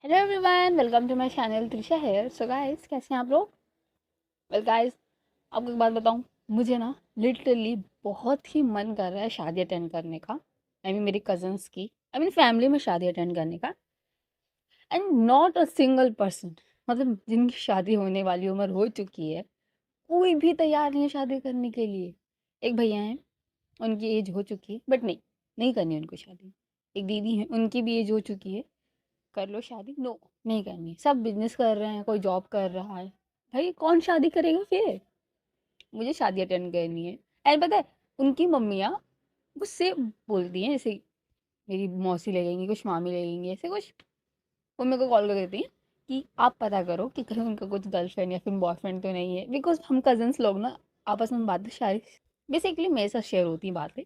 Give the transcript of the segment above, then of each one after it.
Hello everyone, welcome to my channel Trisha here. So guys, कैसे हैं आप लोग? वेल गाइस, आपको एक बात बताऊं, मुझे ना लिटरली बहुत ही मन कर रहा है शादी अटेंड करने का। मेरी कजन्स की, फैमिली में शादी अटेंड करने का। And not a single person, मतलब जिनकी शादी होने वाली उम्र हो चुकी है, कोई भी तैयार नहीं है शादी करने के लिए। एक भैया हैं, उनकी एज हो चुकी है, बट नहीं, नहीं करनी है उनको शादी। एक दीदी है, उनकी भी एज हो चुकी है, कर लो शादी, नो, नहीं करनी। सब बिजनेस कर रहे हैं, कोई जॉब कर रहा है। भाई कौन शादी करेगा फिर? मुझे शादी अटेंड करनी है। एंड पता है, उनकी मम्मियाँ मुझसे बोलती हैं, ऐसे मेरी मौसी लगेंगी, कुछ मामी लगेंगी, ऐसे कुछ। वो मेरे को कॉल कर देती हैं कि आप पता करो कि कहीं उनका कुछ गर्लफ्रेंड या फिर बॉयफ्रेंड तो नहीं है। बिकॉज हम कजन्स लोग ना आपस में बातें सारी बेसिकली मेरे साथ शेयर होती हैं बातें।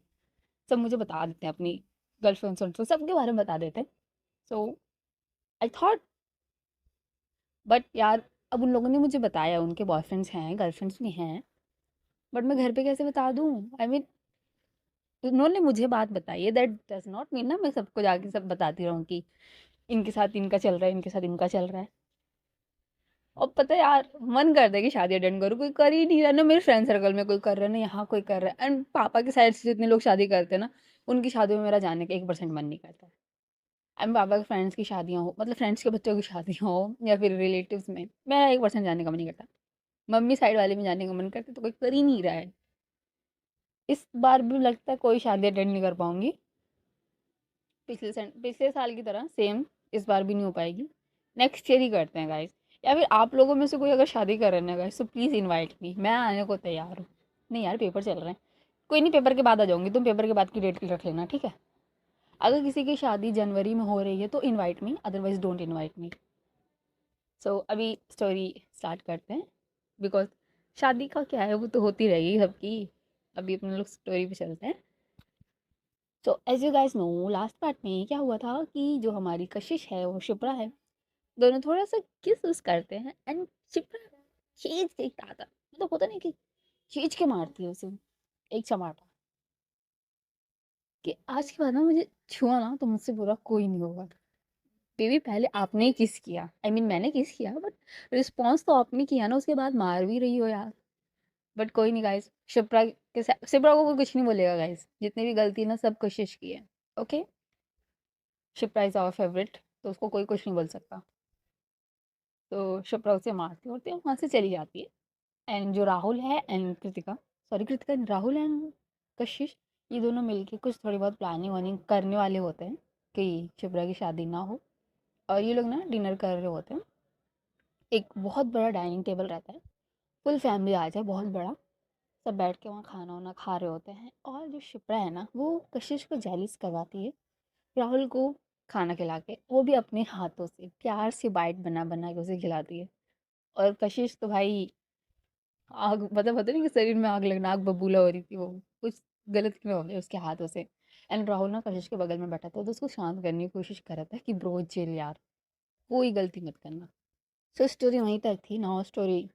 सब मुझे बता देते हैं अपनी गर्लफ्रेंड, सबके बारे में बता देते हैं। सो आई थॉट, बट यार, अब उन लोगों ने मुझे बताया उनके बॉयफ्रेंड्स हैं, गर्लफ्रेंड्स भी हैं, बट मैं घर पे कैसे बता दूँ? उन्होंने मुझे बात बताई है, दैट डज नॉट मीन ना मैं सबको जाके सब बताती रहूँ कि इनके साथ इनका चल रहा है, इनके साथ इनका चल रहा है। और पता है यार, मन करता है कि शादी अटेंड करूँ, कोई कर ही नहीं रहा ना। मेरे फ्रेंड सर्कल में कोई कर रहा है ना, यहाँ कोई कर रहा है। एंड पापा की साइड से जितने लोग शादी करते हैं ना, उनकी शादी में मेरा जाने का 1% मन नहीं करता। एंड पापा के फ्रेंड्स की शादियाँ हो, मतलब फ्रेंड्स के बच्चों की शादियाँ हो, या फिर रिलेटिव्स में, मेरा 1% जाने का मन नहीं करता। मम्मी साइड वाले में जाने का मन करता है, तो कोई कर ही नहीं रहा है। इस बार भी लगता है कोई शादी अटेंड नहीं कर पाऊंगी। पिछले साल की तरह सेम इस बार भी नहीं हो पाएगी। नेक्स्ट ईयर ही करते हैं गाइस। या फिर आप लोगों में से कोई अगर शादी कर रहे हैं गाइस, तो प्लीज़ इनवाइट मी, मैं आने को तैयार हूँ। नहीं यार, पेपर चल रहे हैं। कोई नहीं, पेपर के बाद आ जाऊंगी, तुम पेपर के बाद की डेट रख लेना, ठीक है? अगर किसी की शादी जनवरी में हो रही है तो invite me, otherwise don't invite me. So अभी स्टोरी स्टार्ट करते हैं। बिकॉज शादी का क्या है, वो तो होती रहेगी सबकी। अभी अपने लोग स्टोरी पे चलते हैं। So as you guys know, last part में क्या हुआ था कि जो हमारी कशिश है वो शिप्रा है, दोनों थोड़ा सा किस उस करते हैं। एंड शिप्रा खींच के आता, मतलब होता नहीं कि खींच के मारती है उसे एक चमाटा, कि आज के बाद ना मुझे छुआ ना तो मुझसे बुरा कोई नहीं होगा। बेबी, पहले आपने ही किस किया, मैंने किस किया, बट रिस्पॉन्स तो आपने किया ना, उसके बाद मार भी रही हो यार। बट कोई नहीं गाइस, शिप्रा के साथ शिप्रा को कोई कुछ नहीं बोलेगा गाइस, जितनी भी गलती ना सब कोशिश की है। Okay, Shipra is our favourite, तो उसको कोई कुछ नहीं बोल सकता। तो शिप्रा उसे मारती होती है, वहाँ से चली जाती है। एंड जो राहुल है and Kritika, sorry Kritika, Rahul and कशिश, ये दोनों मिलके कुछ थोड़ी बहुत प्लानिंग वानिंग करने वाले होते हैं कि शिप्रा की शादी ना हो। और ये लोग ना डिनर कर रहे होते हैं। एक बहुत बड़ा डाइनिंग टेबल रहता है, फुल फैमिली आ जाए, बहुत बड़ा। सब बैठ के वहाँ खाना वाना खा रहे होते हैं। और जो शिप्रा है ना, वो कशिश को जेलिस करवाती है राहुल को खाना खिला के, वो भी अपने हाथों से प्यार से बाइट बना बना के उसे खिलाती है। और कशिश तो भाई, आग, मतलब होता नहीं कि शरीर में आग लगना, आग बबूला हो रही थी वो, कुछ गलत क्यों हो गया उसके हाथों से। एंड राहुल ना कशिश के बगल में बैठा था, तो उसको शांत करने की कोशिश कर रहा था कि ब्रो चिल यार, कोई गलती मत करना। सो स्टोरी वहीं तक थी। नाउ स्टोरी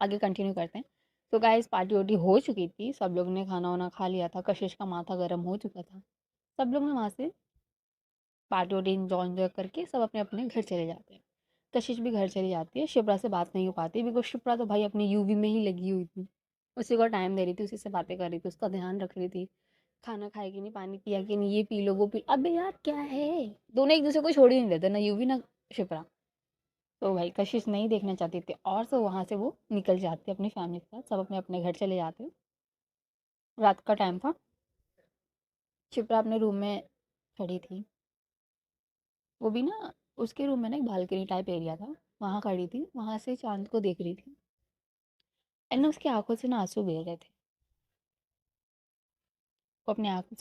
आगे कंटिन्यू करते हैं। तो गाइस, पार्टी वार्टी हो चुकी थी, सब लोग ने खाना वाना खा लिया था, कशिश का माथा गर्म हो चुका था। सब लोग ना वहाँ से पार्टी वार्टी इंजॉय करके सब अपने अपने घर चले जाते हैं। कशिश भी घर चली जाती है, शिप्रा से बात नहीं हो पाती, बिकॉज शिप्रा तो भाई अपनी यूवी में ही लगी हुई थी। उसी को टाइम दे रही थी, उसी से बातें कर रही थी, उसका ध्यान रख रही थी। खाना खाएगी नहीं, पानी पिया कि नहीं, ये पी लो वो पी, अबे यार क्या है, दोनों एक दूसरे को छोड़ ही नहीं देते, ना यूवी ना शिप्रा। तो भाई कशिश नहीं देखना चाहती थी, और तो वहाँ से वो निकल जाती है अपनी फैमिली के साथ, सब अपने अपने घर चले जाते हैं। रात का टाइम था, शिप्रा अपने रूम में खड़ी थी। वो भी ना, उसके रूम में ना एक बालकनी टाइप एरिया था, वहाँ खड़ी थी, वहाँ से चांद को देख रही थी। एंड ना उसकी आंखों से ना आंसू गिर रहे थे। वो अपनी आंसू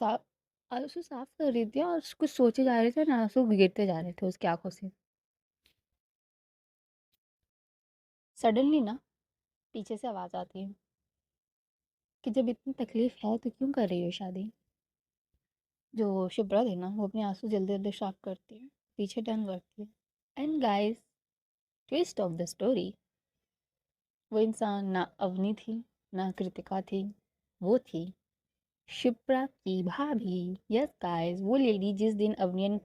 साफ कर रही थी, और कुछ सोचे जा रहे थे ना, आंसू गिरते जा रहे थे उसकी आंखों से। सडनली ना पीछे से आवाज़ आती है कि जब इतनी तकलीफ है तो क्यों कर रही हो शादी। जो शिप्रा थी ना, वो अपने आंसू जल्दी जल्दी साफ करती है, पीछे टर्न करती है। And guys, twist of the story, वो इंसान ना अवनी थी, ना कृतिका थी, वो थी शिप्रा की भाभी। यस गाइस, वो लेडी जिस दिन अवनी एंड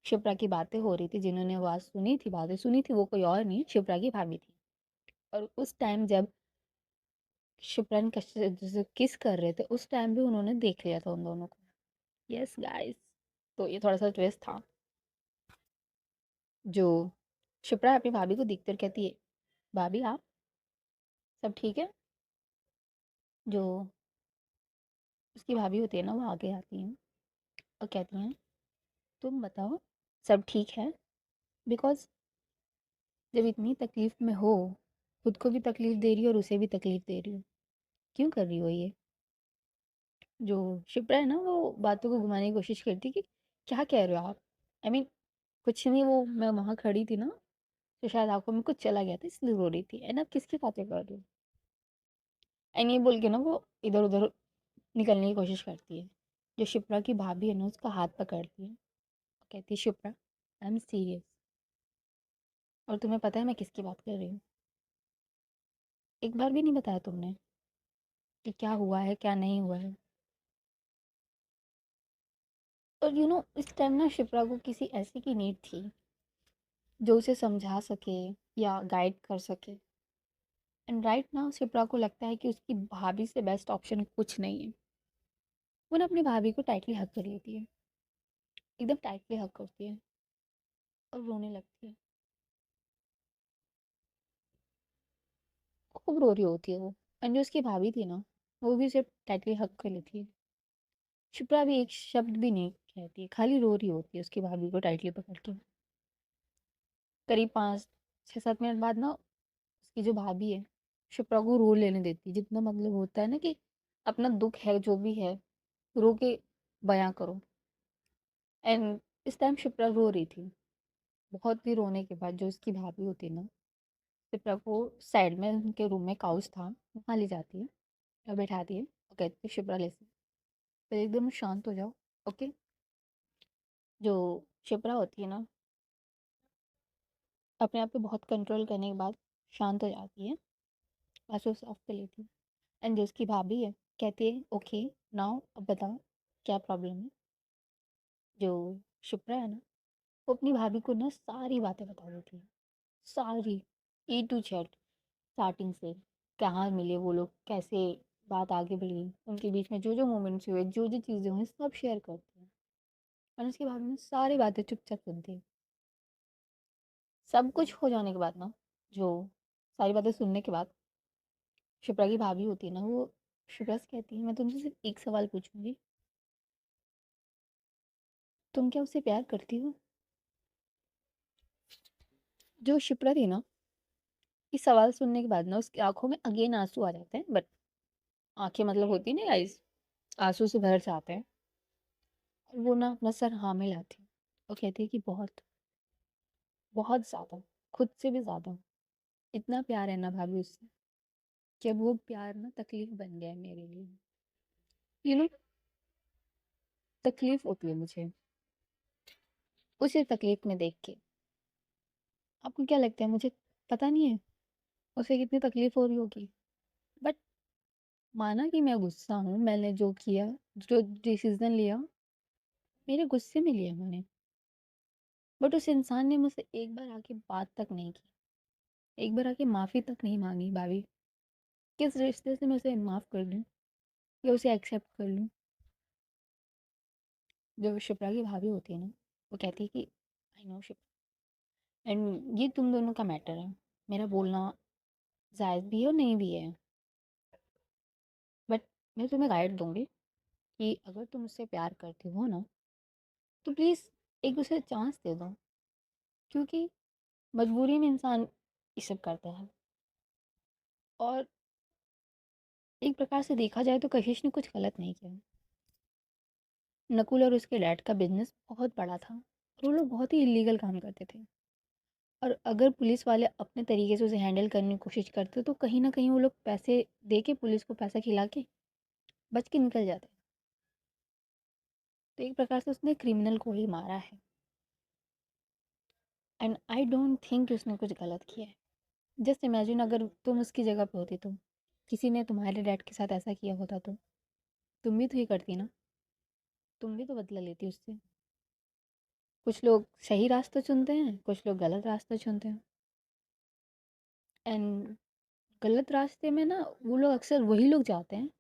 शिप्रा की बातें हो रही थी, जिन्होंने आवाज़ सुनी थी, बातें सुनी थी, वो कोई और नहीं, शिप्रा की भाभी थी। और उस टाइम जब शिप्रा ने जैसे किस कर रहे थे, उस टाइम भी उन्होंने देख लिया था उन दोनों को। Yes guys. तो ये थोड़ा-सा ट्विस्ट था। जो शिप्रा अपनी भाभी को देखकर कहती है, "भाभी आप, सब ठीक है?" जो उसकी भाभी होती है ना, वो आगे आती हैं और कहती हैं, "तुम बताओ, सब ठीक है?" बिकॉज़ जब इतनी तकलीफ़ में हो, खुद को भी तकलीफ़ दे रही हो और उसे भी तकलीफ़ दे रही हो, क्यों कर रही हो ये? जो शिप्रा है ना, वो बातों को घुमाने की कोशिश करती है कि क्या कह रहे हो आप? आई मीन कुछ नहीं, वो मैं वहाँ खड़ी थी ना, तो शायद आँखों में कुछ चला गया था इसलिए रो रही थी। एंड आप किसकी बातें कर रहे हो? एंड ये बोल के ना वो इधर-उधर निकलने की कोशिश करती है। जो शिप्रा की भाभी है ना, उसका हाथ पकड़ती है और कहती है, "शिप्रा, आई एम सीरियस और तुम्हें पता है मैं किसकी बात कर रही हूँ? एक बार भी नहीं बताया तुमने कि क्या हुआ है, क्या नहीं हुआ है?" और इस टाइम ना शिप्रा को किसी ऐसे की नीड थी, जो उसे समझा सके या गाइड कर सके। एंड राइट नाउ शिप्रा को लगता है कि उसकी भाभी से बेस्ट ऑप्शन कुछ नहीं है। वो ना अपनी भाभी को टाइटली हग कर लेती है, एकदम टाइटली हग करती है और रोने लगती है। खूब रो रही होती है वो। एंड जो उसकी भाभी थी ना, वो भी सिर्फ टाइटली हग कर लेती है। शिप्रा भी एक शब्द भी नहीं कहती है, खाली रो रही होती है उसकी भाभी को टाइटली पकड़ के। करीब 5 6 7 मिनट बाद ना उसकी जो भाभी है, शिप्रा को रो लेने देती है, जितना मतलब होता है ना कि अपना दुख है जो भी है, रो के बयां करो। एंड इस टाइम शिप्रा रो रही थी। बहुत ही रोने के बाद जो उसकी भाभी होती है ना, शिप्रा को साइड में उनके रूम में काउच था, वहाँ ले जाती है और बैठाती है और कहती है, शिप्रा लिसन, फिर एकदम शांत हो जाओ, ओके। जो शिप्रा होती है ना, अपने आप पे बहुत कंट्रोल करने के बाद शांत हो जाती है, आंसू साफ कर लेती है। एंड जो उसकी भाभी है, कहती है, ओके, नाउ अब बताओ क्या प्रॉब्लम है। जो शिप्रा है ना, वो अपनी भाभी को ना सारी बातें बता देती है, सारी, ए टू जेड, स्टार्टिंग से कहाँ मिले वो लोग, कैसे बात आगे बढ़ी, उनके बीच में जो जो मोमेंट्स हुए, जो जो चीज़ें हुई, सब शेयर करती है। और उसके बाद में सारी बातें चुपचाप सुनती है। सब कुछ हो जाने के बाद ना, जो सारी बातें सुनने के बाद शिप्रा की भाभी होती है ना, वो शिप्रा से कहती है, मैं तुमसे सिर्फ एक सवाल पूछूंगी, तुम क्या उससे प्यार करती हो? जो शिप्रा थी ना, इस सवाल सुनने के बाद ना उसकी आंखों में अगेन आंसू आ जाते हैं, बट आंखें मतलब होती नहीं गाइस, आंसू से भर जाते हैं। और वो ना अपना सर हाँ में लाती है और कहती है कि बहुत, बहुत ज़्यादा, खुद से भी ज़्यादा, इतना प्यार है ना भाभी उससे कि अब वो प्यार ना तकलीफ बन गया है मेरे लिए। यू नो तकलीफ होती है मुझे उसे तकलीफ में देख के। आपको क्या लगता है, मुझे पता नहीं है उसे कितनी तकलीफ हो रही होगी, बट माना कि मैं गुस्सा हूँ, मैंने जो किया, जो डिसीजन लिया, मेरे गुस्से में लिया मैंने, बट उस इंसान ने मुझसे एक बार आके बात तक नहीं की, एक बार आके माफ़ी तक नहीं मांगी। भाभी, किस रिश्ते से मैं उसे माफ़ कर दूँ या उसे एक्सेप्ट कर लूँ? जो शिप्रा की भाभी होती है ना, वो कहती है कि आई नो शिप्रा, एंड ये तुम दोनों का मैटर है, मेरा बोलना जायज़ भी है और नहीं भी है, बट मैं तुम्हें गाइड दूंगी कि अगर तुम उससे प्यार करती हो ना, तो प्लीज़ एक दूसरे चांस दे दो, क्योंकि मजबूरी में इंसान ये सब करता है। और एक प्रकार से देखा जाए तो कशिश ने कुछ गलत नहीं किया। नकुल और उसके डैड का बिजनेस बहुत बड़ा था और वो लोग बहुत ही इलीगल काम करते थे। और अगर पुलिस वाले अपने तरीके से उसे हैंडल करने की कोशिश करते तो कहीं ना कहीं वो लोग पैसे दे के, पुलिस को पैसा खिला के बच के निकल जाते। तो एक प्रकार से उसने क्रिमिनल को ही मारा है। एंड आई डोंट थिंक उसने कुछ गलत किया है। जस्ट इमेजिन अगर तुम उसकी जगह पे होती तो किसी ने तुम्हारे डैड के साथ ऐसा किया होता तो तुम भी तो ये करती ना, तुम भी तो बदला लेती उससे। कुछ लोग सही रास्ता चुनते हैं, कुछ लोग गलत रास्ता चुनते हैं। एंड गलत रास्ते में ना वो लोग अक्सर वही लोग जाते हैं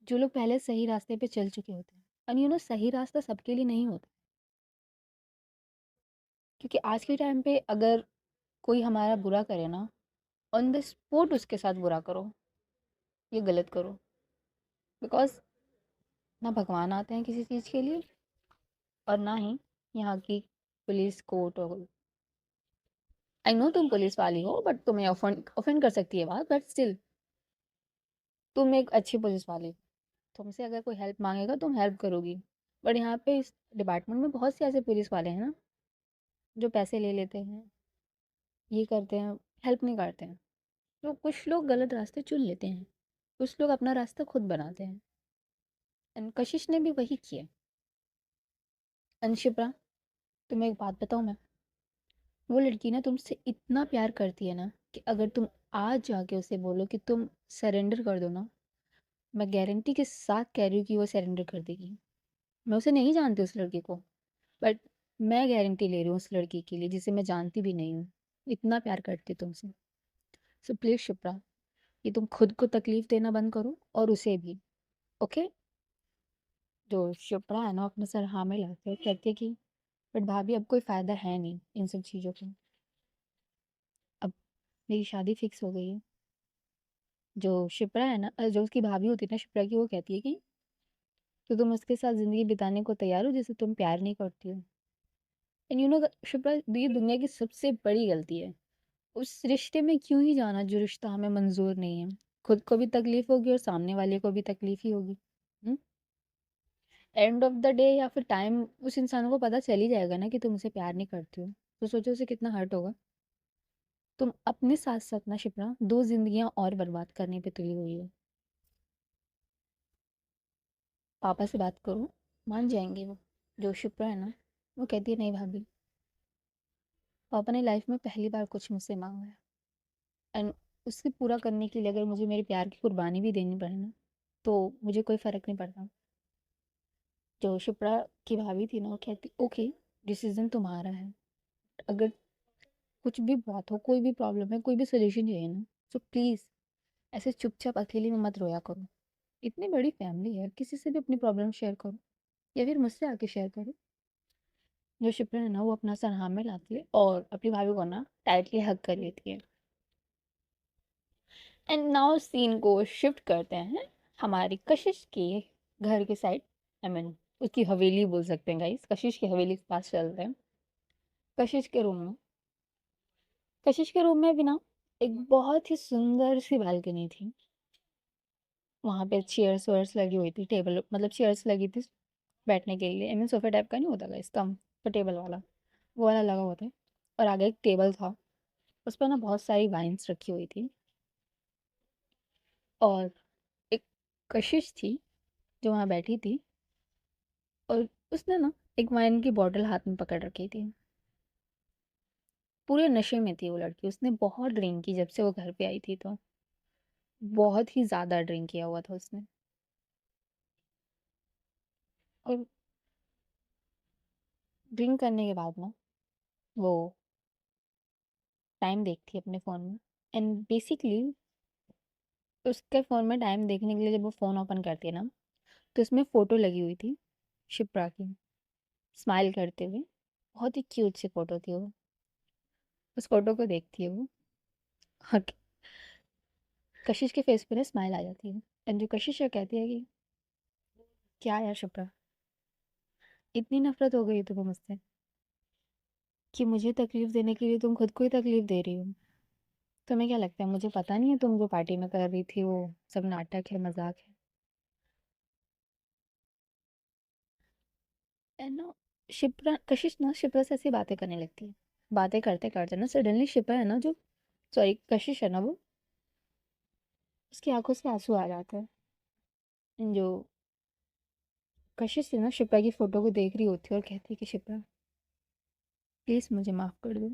जो लोग पहले सही रास्ते पे चल चुके होते हैं। एंड सही रास्ता सबके लिए नहीं होता, क्योंकि आज के टाइम पे अगर कोई हमारा बुरा करे ना, ऑन द स्पॉट उसके साथ बुरा करो, ये गलत करो। बिकॉज ना भगवान आते हैं किसी चीज़ के लिए, और ना ही यहाँ की पुलिस कोर्ट। और आई नो तुम पुलिस वाली हो, बट तुम्हें ऑफेंड ऑफेंड कर सकती है बात, बट स्टिल तुम एक अच्छी पुलिस वाली हो। तुमसे अगर कोई हेल्प मांगेगा तुम हेल्प करोगी। बट यहाँ पे इस डिपार्टमेंट में बहुत से ऐसे पुलिस वाले हैं ना, जो पैसे ले लेते हैं, ये करते हैं, हेल्प नहीं करते हैं। तो कुछ लोग गलत रास्ते चुन लेते हैं, कुछ लोग अपना रास्ता खुद बनाते हैं। एंड कशिश ने भी वही किया। एंड शिप्रा, तुम्हें एक बात बताऊँ मैं, वो लड़की ना तुमसे इतना प्यार करती है ना कि अगर तुम आज जाके उसे बोलो कि तुम सरेंडर कर दो ना, मैं गारंटी के साथ कह रही हूँ कि वो सरेंडर कर देगी। मैं उसे नहीं जानती उस लड़की को, बट मैं गारंटी ले रही हूँ उस लड़की के लिए जिसे मैं जानती भी नहीं हूँ, इतना प्यार करती है तुमसे। सो प्लीज शिप्रा, ये तुम खुद को तकलीफ देना बंद करो और उसे भी। ओके। जो शिप्रा है ना अपने सर हाँ में लाते है, कहती है कि बट भाभी अब कोई फायदा है नहीं इन सब चीज़ों का, अब मेरी शादी फिक्स हो गई है। जो शिप्रा है ना, जो उसकी भाभी होती है ना शिप्रा की, वो कहती है कि तो तुम उसके साथ जिंदगी बिताने को तैयार हो जिसे तुम प्यार नहीं करती हो। एंड शिप्रा, ये दुनिया की सबसे बड़ी गलती है। उस रिश्ते में क्यों ही जाना जो रिश्ता हमें मंजूर नहीं है। खुद को भी तकलीफ होगी और सामने वाले को भी तकलीफ ही होगी। एंड ऑफ द डे या फिर टाइम उस इंसान को पता चल ही जाएगा ना कि तुम उसे प्यार नहीं करती हो, तो सोचो उसे कितना हर्ट होगा। तुम अपने साथ साथ ना शिप्रा दो जिंदगियां और बर्बाद करने पे तुली हुई हो। पापा से बात करो, मान जाएंगे वो। जो शिप्रा है ना, वो कहती है नहीं भाभी, पापा ने लाइफ में पहली बार कुछ मुझसे मांगा है, एंड उससे पूरा करने के लिए अगर मुझे मेरे प्यार की कुर्बानी भी देनी पड़े ना, तो मुझे कोई फ़र्क नहीं पड़ता। जो शिप्रा की भाभी थी ना, वो कहती ओके, डिसीजन तुम्हारा है। अगर कुछ भी बात हो, कोई भी प्रॉब्लम है, कोई भी सोल्यूशन चाहिए ना, तो प्लीज़ ऐसे चुपचाप अकेले में मत रोया करो। इतनी बड़ी फैमिली है, किसी से भी अपनी प्रॉब्लम शेयर करो, या फिर मुझसे आके शेयर करो। जो शिप्रा है ना, वो अपना सर हाँ में लाती है और अपनी भाभी को ना टाइटली हग कर लेती है। एंड नाउ सीन को शिफ्ट करते हैं हमारी कशिश के घर के साइड। आई मीन उसकी हवेली बोल सकते हैं गाइस, कशिश की हवेली के पास चलते हैं। कशिश के रूम में कशिश के रूम में भी ना एक बहुत ही सुंदर सी बालकनी थी। वहाँ पे चेयर्स वेयर्स लगी हुई थी, टेबल मतलब चेयर्स लगी थी बैठने के लिए। आई मीन सोफा टाइप का नहीं होता गाइस, कंफर्टेबल वाला, वो वाला लगा हुआ था। और आगे एक टेबल था, उस पर ना बहुत सारी वाइन्स रखी हुई थी। और एक कशिश थी जो वहाँ बैठी थी, और उसने ना एक वाइन की बॉटल हाथ में पकड़ रखी थी। पूरे नशे में थी वो लड़की, उसने बहुत ड्रिंक की जब से वो घर पे आई थी, तो बहुत ही ज़्यादा ड्रिंक किया हुआ था उसने। और ड्रिंक करने के बाद ना वो टाइम देखती है अपने फ़ोन में। एंड बेसिकली उसके फ़ोन में टाइम देखने के लिए जब वो फ़ोन ओपन करती है ना, तो उसमें फ़ोटो लगी हुई थी शिप्रा की, स्माइल करते हुए। बहुत ही क्यूट सी फ़ोटो थी वो। उस फ़ोटो को देखती है वो, और कशिश के फेस पे ना स्माइल आ जाती है। एंड जो कशिश है कहती है कि क्या यार शिप्रा, इतनी नफरत हो गई तुम्हें मुझसे कि मुझे तकलीफ देने के लिए तुम खुद को ही तकलीफ दे रही हो। तुम्हें क्या लगता है मुझे पता नहीं है तुम जो पार्टी में कर रही थी वो सब नाटक है, मजाक है? एंड ना शिप्रा, कशिश ना शिप्रा से ऐसी बातें करने लगती है। बातें करते करते ना सडनली शिप्रा है ना, जो सॉरी कशिश है ना, वो उसकी आंखों से आंसू आ जाते हैं। And जो कशिश थी ना शिप्रा की फोटो को देख रही होती है और कहती है कि शिप्रा प्लीज़ मुझे माफ़ कर दो,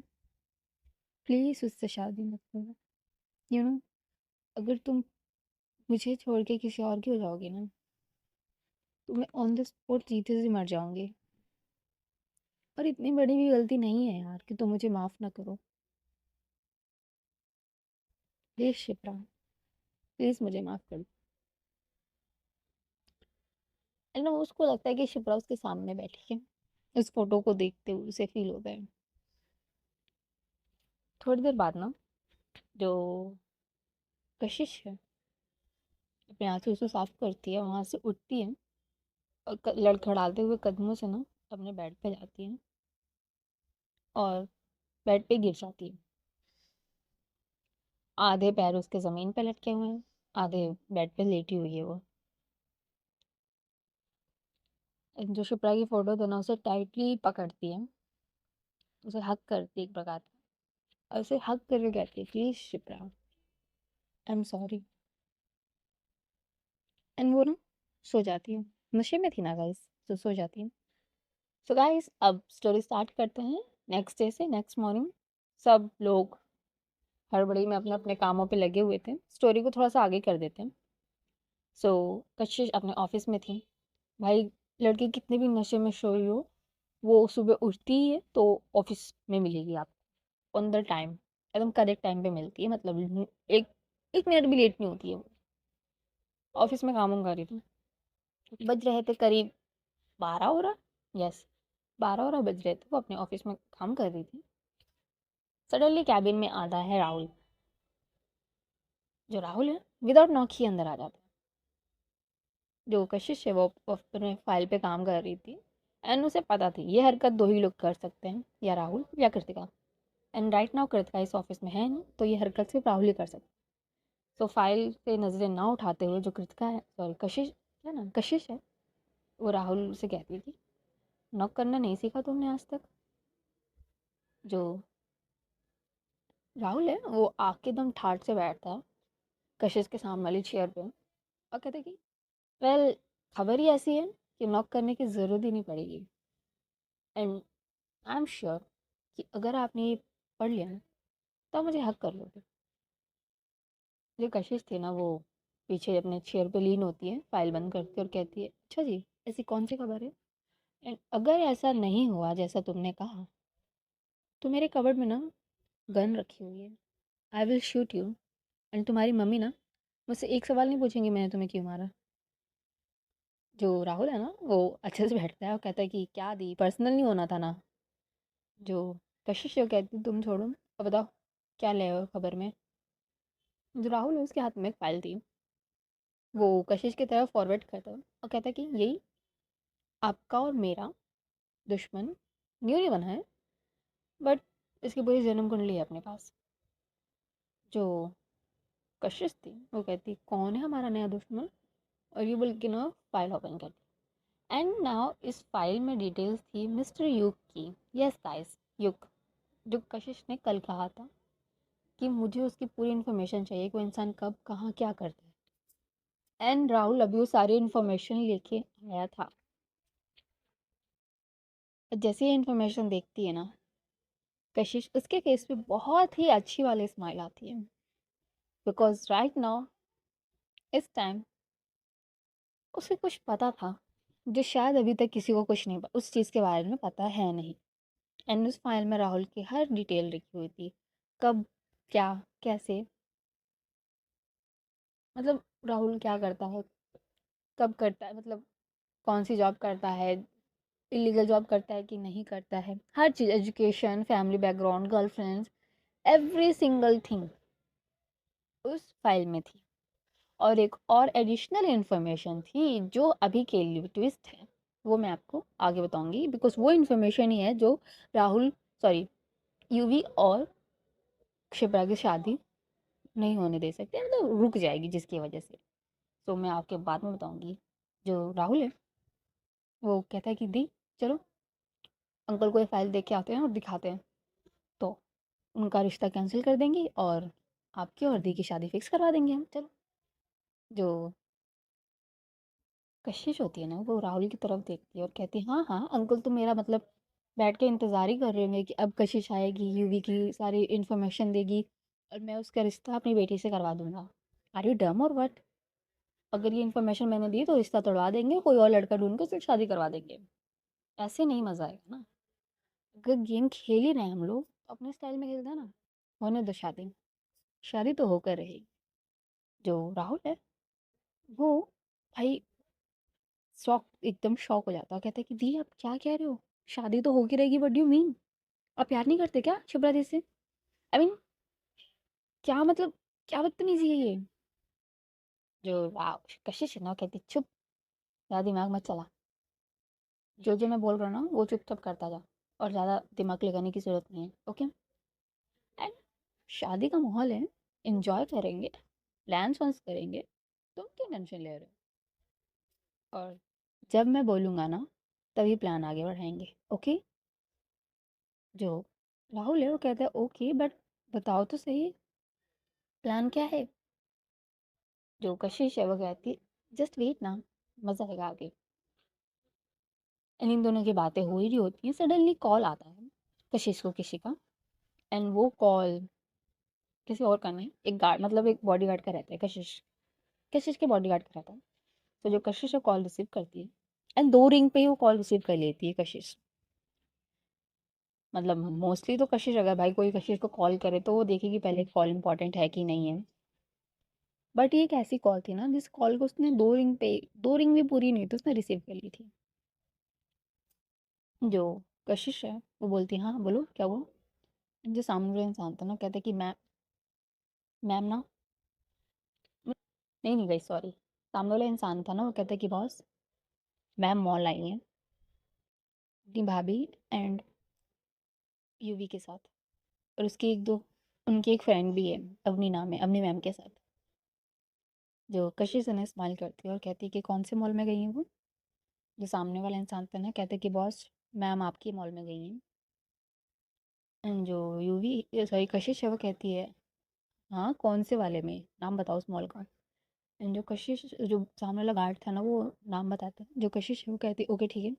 प्लीज़ उससे शादी मत करो। यू नो, अगर तुम मुझे छोड़ के किसी और की हो जाओगी ना, तो मैं ऑन द स्पॉट जीते जी मर जाऊंगी। और इतनी बड़ी भी गलती नहीं है यार कि तुम मुझे माफ़ ना करो। प्लीज़ शिप्रा, प्लीज़ मुझे माफ़ कर दो। एंड उसको लगता है कि शिप्रा उसके सामने बैठी है, इस फोटो को देखते हुए उसे फील होता है। थोड़ी देर बाद ना जो कशिश है अपने आंसू से साफ करती है, वहां से उठती है और लड़खड़ाते हुए कदमों से ना अपने बेड पे जाती है और बेड पे गिर जाती है। आधे पैर उसके ज़मीन पे लटके हुए हैं, आधे बेड पे लेटी हुई है वो। जो शिप्रा की फोटो था ना, उसे टाइटली पकड़ती है, उसे हक करती है एक प्रकार का, और उसे हक करके कहती है please Shipra, I am sorry. And वो ना सो जाती है। नशे में थी ना गाइस, तो सो जाती है। सो गाइस अब स्टोरी स्टार्ट करते हैं। नेक्स्ट डे से नेक्स्ट मॉर्निंग सब लोग हड़बड़ी में अपने अपने कामों पे लगे हुए थे। स्टोरी को थोड़ा सा आगे कर देते हैं। सो कशिश अपने ऑफिस में थी। भाई, लड़की कितने भी नशे में सोई हो, वो सुबह उठती ही है तो ऑफिस में मिलेगी आपको ऑन द टाइम, एकदम करेक्ट टाइम पे मिलती है। मतलब एक एक मिनट भी लेट नहीं होती है वो। ऑफिस में काम कर रही थी, बज रहे थे करीब 12 हो रहा, यस 12 हो रहा बज रहे थे। वो अपने ऑफिस में काम कर रही थी। सडनली कैबिन में आता है राहुल। जो राहुल है विदाउट नॉक ही अंदर आ जाता है। जो कशिश है वो अपने फाइल पे काम कर रही थी एंड उसे पता थी ये हरकत दो ही लोग कर सकते हैं, या राहुल या Kritika. And right now Kritika इस ऑफिस में है नहीं, तो ये हरकत सिर्फ राहुल ही कर सकता है। तो फाइल से नज़रें ना उठाते हुए जो कृतिका है, सॉरी कशिश है ना, कशिश है, वो राहुल से कहती थी नॉक करना नहीं सीखा तुमने आज तक। जो राहुल है वो आके एकदम ठाट से बैठता है कशिश के सामने वाली चेयर पे और कहते कि वेल, खबर ही ऐसी है कि नॉक करने की ज़रूरत ही नहीं पड़ेगी। एंड आई एम श्योर कि अगर आपने ये पढ़ लिया ना तो आप मुझे हक कर लोगे। जो कशिश थी ना वो पीछे अपने चेयर पे लीन होती है फाइल बंद करके और कहती है अच्छा जी, ऐसी कौन सी खबर है। एंड अगर ऐसा नहीं हुआ जैसा तुमने कहा, तो मेरे कबर्ड में ना गन रखी हुई है, I will shoot you. And तुम्हारी मम्मी ना मुझसे एक सवाल नहीं पूछेंगी मैंने तुम्हें क्यों मारा। जो राहुल है ना वो अच्छे से बैठता है और कहता है कि क्या दी, पर्सनल नहीं होना था ना। जो कशिश जो कहती तुम छोड़ो और बताओ क्या ले आओ खबर में। जो राहुल है उसके हाथ में एक फाइल थी, वो कशिश की तरफ फॉरवर्ड करता है और कहता है कि यही आपका और मेरा दुश्मन न्यू नहीं बना है, बट इसकी पूरी जन्म कुंडली है अपने पास। जो कशिश थी वो कहती कौन है हमारा नया दुश्मन, और ये बोल के ना फाइल ओपन करती। एंड नाउ इस फाइल में डिटेल्स थी मिस्टर युग की। यस गाइस, युग, जो कशिश ने कल कहा था कि मुझे उसकी पूरी इन्फॉर्मेशन चाहिए कि वो इंसान कब कहाँ क्या करता है। एंड राहुल अभी वो सारी इन्फॉर्मेशन लेके आया था। जैसे ही इन्फॉर्मेशन देखती है ना कशिश, उसके फेस पे बहुत ही अच्छी वाली स्माइल आती है, बिकॉज राइट नाउ इस टाइम उसे कुछ पता था जो शायद अभी तक किसी को कुछ नहीं, उस चीज़ के बारे में पता है नहीं। एंड उस फाइल में राहुल की हर डिटेल लिखी हुई थी, कब क्या कैसे, मतलब राहुल क्या करता है, कब करता है, मतलब कौन सी जॉब करता है, इलीगल जॉब करता है कि नहीं करता है, हर चीज़, education, family background, girlfriends, every single thing उस फाइल में थी। और एक और एडिशनल इन्फॉर्मेशन थी जो अभी के लिए ट्विस्ट है, वो मैं आपको आगे बताऊंगी, बिकॉज वो इन्फॉर्मेशन ही है जो राहुल, सॉरी, यूवी और शिप्रा की शादी नहीं होने दे सकते, मतलब रुक जाएगी जिसकी वजह से। तो मैं आपके बाद में बताऊंगी। जो राहुल है वो कहता है कि दी चलो अंकल को ये फाइल देख के आते हैं और दिखाते हैं, तो उनका रिश्ता कैंसिल कर देंगे और आपकी और दी की शादी फिक्स करवा देंगे हम, चलो। जो कशिश होती है ना वो राहुल की तरफ देखती है और कहती है हाँ हाँ अंकल तो मेरा मतलब बैठ के इंतज़ार ही कर रहे होंगे कि अब कशिश आएगी, यूवी की सारी इन्फॉर्मेशन देगी और मैं उसका रिश्ता अपनी बेटी से करवा दूंगा। आर यू डम और व्हाट। अगर ये इन्फॉर्मेशन मैंने दी तो रिश्ता तोड़वा देंगे, कोई और लड़का ढूंढ के उससे शादी करवा देंगे। ऐसे नहीं मज़ा आएगा ना। अगर गेम खेल ही रहे हैं हम लोग तो अपने स्टाइल में खेलते हैं ना। होने दो शादी, शादी तो होकर रहेगी। जो राहुल है वो भाई शॉक, एकदम शॉक हो जाता है, कहता है कि दी आप क्या कह रहे हो, शादी तो होगी रहेगी, व्हाट डू यू मीन, आप प्यार नहीं करते क्या शिप्रा दी से, आई मीन क्या मतलब, क्या बदतमीजी है ये। जो वाह कशिश है ना, कहती चुप, ज़्यादा दिमाग मत चला, जो मैं बोल रहा हूँ ना वो चुपचाप करता जा, और ज़्यादा दिमाग लगाने की ज़रूरत नहीं है, ओके। एंड शादी का माहौल है, एंजॉय करेंगे, प्लान्स वान्स करेंगे, तुम क्यों टेंशन ले रहे हो, और जब मैं बोलूँगा ना तभी प्लान आगे बढ़ाएंगे, ओके। जो राहुल है वो कहता है ओके बट बताओ तो सही प्लान क्या है। जो कशिश है वो कहती है जस्ट वेट ना, मज़ा आएगा आगे। एंड इन दोनों की बातें हो ही रही होती हैं, सडनली कॉल आता है कशिश को किसी का। एंड वो कॉल किसी और का नहीं, एक गार्ड मतलब एक बॉडीगार्ड का रहता है, कशिश, कशिश के बॉडीगार्ड का रहता है। तो जो कशिश है कॉल रिसीव करती है, एंड 2 रिंग पे ही वो कॉल रिसीव कर लेती है कशिश। मतलब मोस्टली तो कशिश, अगर भाई कोई कशिश को कॉल करे तो वो देखेगी पहले कॉल इंपॉर्टेंट है कि नहीं है। बट ये एक ऐसी कॉल थी ना जिस कॉल को उसने 2 रिंग पे, 2 रिंग भी पूरी नहीं थी उसने रिसीव कर ली थी। जो कशिश है वो बोलती है हाँ बोलो क्या हुआ। जो सामने वाला इंसान था ना कहता कि मैम ना, नहीं नहीं गई सॉरी, सामने वाला इंसान था ना वो कहता कि बॉस मैम मॉल आई हैं अपनी भाभी एंड यूवी के साथ, और उसकी एक दो, उनकी एक फ्रेंड भी है, अवनी नाम है, अवनी मैम के साथ। जो कशिश उन्हें स्माइल करती है और कहती है कि कौन से मॉल में गई हैं वो। जो सामने वाला इंसान था ना कहते कि बॉस मैम आपकी मॉल में गई हैं। एंड जो यूवी सॉरी कशिश है वो कहती है हाँ कौन से वाले में, नाम बताओ उस मॉल का। एंड जो कशिश, जो सामने वाला गार्ड था ना वो नाम बताता है, जो कशिश है वो कहती है ओके ठीक है,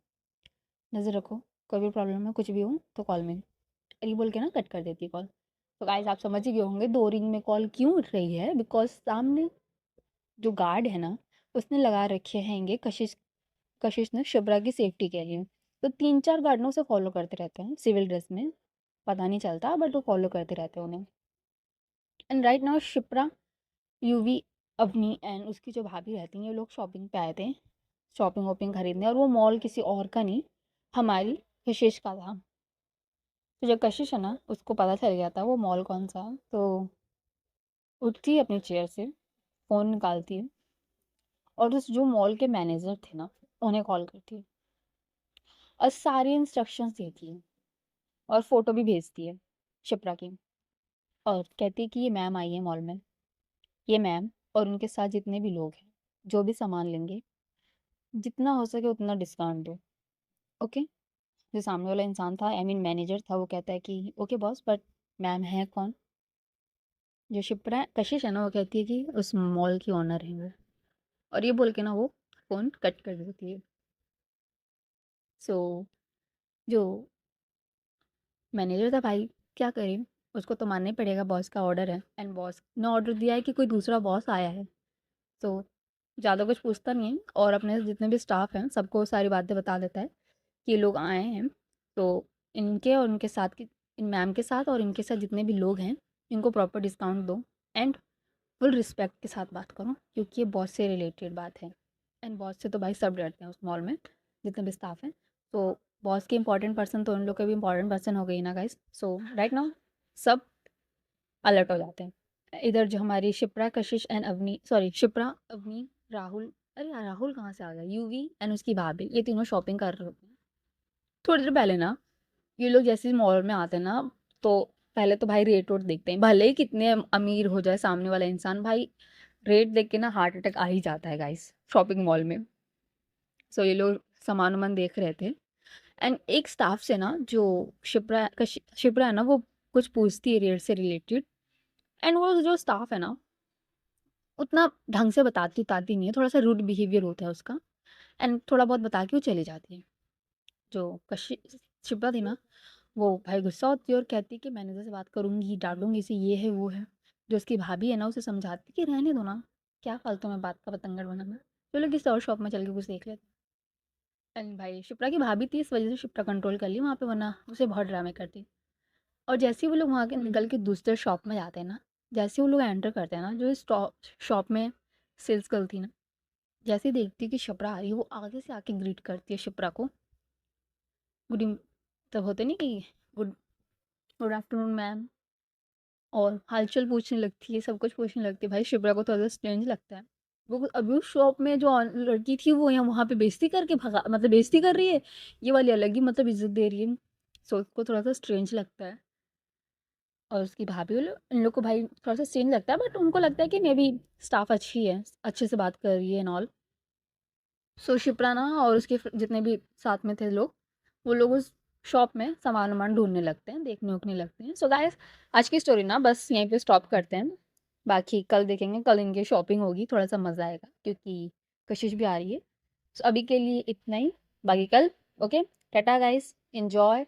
नज़र रखो, कोई भी प्रॉब्लम है कुछ भी हो तो कॉल में, ये बोल के ना कट कर देती है कॉल। तो गाइस आप समझ ही गए होंगे 2 रिंग में कॉल क्यों उठ रही है, बिकॉज सामने जो गार्ड है ना उसने लगा रखे हैंगे कशिश, कशिश ने शिप्रा की सेफ्टी के लिए। तो 3-4 गार्ड ना उसे फॉलो करते रहते हैं सिविल ड्रेस में, पता नहीं चलता बट वो फॉलो करते रहते हैं उन्हें। And right now Shipra, Yuvi, Avni and उसकी जो भाभी रहती हैं ये लोग शॉपिंग पे आए थे, शॉपिंग वॉपिंग खरीदने, और वो मॉल किसी और का नहीं, हमारी कशिश का था। तो जो कशिश है ना उसको पता चल गया था वो मॉल कौन सा है, तो उठती है अपनी चेयर से, फ़ोन निकालती है और उस जो मॉल के मैनेजर थे ना उन्हें कॉल करती है और सारी इंस्ट्रक्शंस देती है और फ़ोटो भी भेजती है शिप्रा की, और कहती है कि ये मैम आई है मॉल में, ये मैम और उनके साथ जितने भी लोग हैं जो भी सामान लेंगे जितना हो सके उतना डिस्काउंट दो, ओके। जो सामने वाला इंसान था आई मीन मैनेजर था वो कहता है कि ओके बॉस बट मैम है कौन। जो शिप्रा कशिश है ना वो कहती है कि उस मॉल की ओनर है वो, और ये बोल के ना वो फ़ोन कट कर देती है। सो जो मैनेजर था भाई क्या करे, उसको तो मानना ही पड़ेगा, बॉस का ऑर्डर है एंड बॉस ने ऑर्डर दिया है कि कोई दूसरा बॉस आया है। तो ज़्यादा कुछ पूछता नहीं है और अपने जितने भी स्टाफ हैं सबको सारी बातें बता देता है कि ये लोग आए हैं, तो इनके और उनके साथ की, इन मैम के साथ और इनके साथ जितने भी लोग हैं इनको प्रॉपर डिस्काउंट दो एंड फुल रिस्पेक्ट के साथ बात करो क्योंकि ये बॉस से रिलेटेड बात है। एंड बॉस से तो भाई सब डरते हैं उस मॉल में जितने भी स्टाफ हैं। तो बॉस के इंपॉर्टेंट पर्सन तो उन लोग के भी इंपॉर्टेंट पर्सन हो गई ना गाइस, सो राइट नाउ सब अलर्ट हो जाते हैं। इधर जो हमारी शिप्रा कशिश एंड अवनी, सॉरी शिप्रा अवनी राहुल, अरे यार राहुल कहाँ से आ गया, यूवी एंड उसकी भाभी ये तीनों शॉपिंग कर रहे होते हैं। थोड़ी देर पहले ना ये लोग जैसे ही मॉल में आते हैं ना तो पहले तो भाई रेट वोट देखते हैं, भले ही कितने अमीर हो जाए सामने वाला इंसान, भाई रेट देख के ना हार्ट अटैक आ ही जाता है गाइस शॉपिंग मॉल में। सो ये लोग सामान वामान देख रहे थे एंड एक स्टाफ से ना जो शिप्रा है ना वो कुछ पूछती है रेट से रिलेटेड, एंड वो जो स्टाफ है ना उतना ढंग से बताती उताती नहीं है, थोड़ा सा रूड बिहेवियर होता है उसका, एंड थोड़ा बहुत बता के वो चली जाती है। जो कशि शिप्रा थी ना वो भाई गुस्सा होती है और कहती है कि मैनेजर से बात करूंगी, डांटूंगी इसे, ये है वो है। जो उसकी भाभी है ना उसे समझाती कि रहने दो ना, क्या फालतू में बात का बतंगड़ बनाना, चलो किसी और शॉप में चल के कुछ देख लेते हैं। एंड भाई शिप्रा की भाभी थी, इस वजह से शिप्रा कंट्रोल कर ली वहाँ पे, वरना उसे बहुत ड्रामे करती। और जैसे ही वो लोग वहाँ के निकल के दूसरे शॉप में जाते हैं ना, जैसे ही वो लोग एंटर करते हैं ना, जो इस शॉप में सेल्स गर्ल थी ना, जैसे ही देखती है कि शिप्रा आ रही है, वो आगे से आके ग्रीट करती है शिप्रा को, गुड तब होते नहीं कि गुड गुड आफ्टरनून मैम, और हालचाल पूछने लगती है, सब कुछ पूछने लगती है। भाई शिप्रा को थोड़ा सा स्ट्रेंज लगता है। वो अभी उस शॉप में जो लड़की थी वो यहाँ वहाँ पे बेइज्जती करके भगा, मतलब बेइज्जती कर रही है, ये वाली अलग ही मतलब इज्जत दे रही है। सो उसको थोड़ा सा स्ट्रेंज लगता है। और उसकी भाभी वो इन लोग को भाई थोड़ा सा स्ट्रेंज लगता है, बट उनको लगता है कि मे बी स्टाफ अच्छी है, अच्छे से बात कर रही है एंड ऑल। सो शिप्रा ना और उसके जितने भी साथ में थे लोग, वो लोग उस शॉप में सामान वामान ढूंढने लगते हैं, देखने उखने लगते हैं। सो गाइस, आज की स्टोरी ना बस यहीं पे स्टॉप करते हैं। बाकी कल देखेंगे, कल इनकी शॉपिंग होगी, थोड़ा सा मज़ा आएगा क्योंकि कशिश भी आ रही है। सो अभी के लिए इतना ही, बाकी कल। Okay, Tata guys, enjoy.